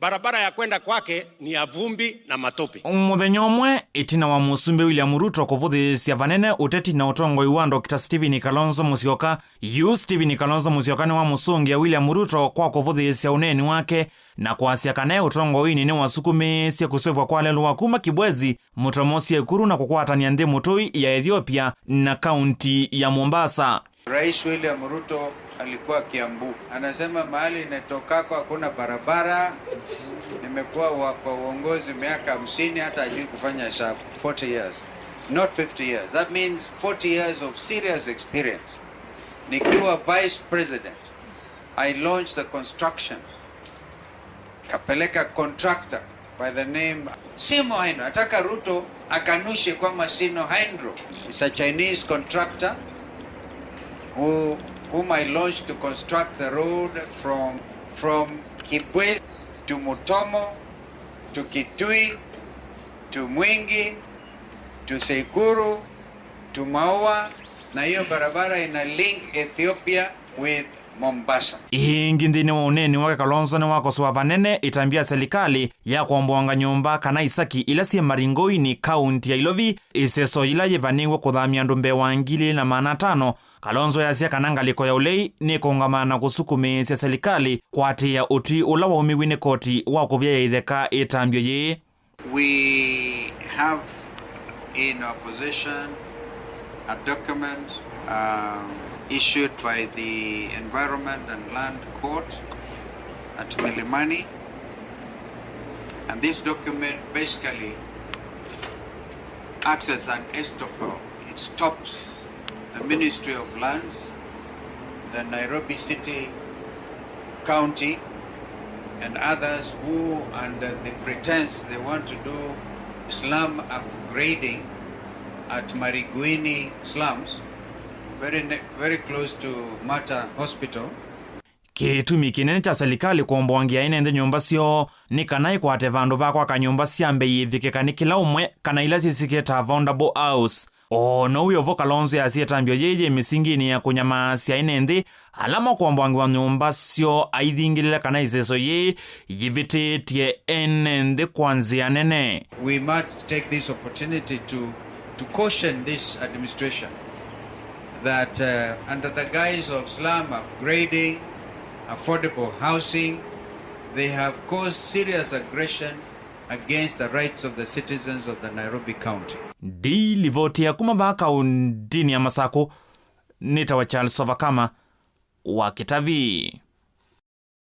barabara ya kwenda kwake ni ya vumbi na matope. Muthenya umwe itina wa musumbi William Ruto kuvuthisia vanene uteti na utongoi wa Dr. Stephen Kalonzo Musyoka. Stephen Kalonzo Musyoka ni wa musungia William Ruto kwa kuvuthisia uneni wake na kuasia kanae utongoi ni wasukumesia kuswevwa kwa lelu wa kuma Kibwezi mutomosia Ikuru na kukwatania nthi mutui ya Ethiopia na kaunti ya Mombasa. Rais William Ruto alikuwa Kiambu. Anasema mahali netokako hakuna barabara. Nimekuwa kwa uongozi miaka 50 hata hajui kufanya hesabu. 40 years. Not 50 years. That means 40 years of serious experience. Nikiwa vice president, I launched the construction. Kapeleka contractor by the name Simo Haindro. Ataka Ruto akanushe kwamba Simo Haindro is a Chinese contractor whom I launched to construct the road from Kibwezi to Mutomo to Kitui to Mwingi to Sekuru to Maua, na hiyo barabara ina link Ethiopia with Mombasa. Ingi nthini wa uneni wake Kalonzo ni wakosoa vanene itambia serikali ya kuomboanga nyumba kana isaki ila sie Maringoini kaunti ya Ilovi iseso ila yevaniwe kuthamia andu mbewa 2,500. Kalonzo yasia kana ngaliko ya ulei ni kongamana kusukumesia serikali kwatia uti ula wa umiwini koti wa kuvya ya itheka itambio ye. We have in opposition a document issued by the Environment and Land Court at Milimani, and this document basically acts as an estoppel. It stops the Ministry of Lands, the Nairobi City, County, and others who, under the pretense they want to do slum upgrading at Mariguini slums, very close to Mata Hospital. Kitumi kinene cha serikali kuomboangia inende nyumba sio ni kanai kwa vandu vakwa kanyumba siambe yithikika ni kila umwe kana ila sisiketa affordable house. No uyo Kalonzo yasietambio yeye misingini ya kunyamasia inende alama kuomboangiwa nyumba sio aithingilile kana iseso ye yivititie enende kwanzia nene. We must take this opportunity to caution this administration that under the guise of slum upgrading, affordable housing, they have caused serious aggression against the rights of the citizens of the Nairobi County. Livotia kumava kaunti ya Masako, nitawa Charles Ovakama wa Kitavi.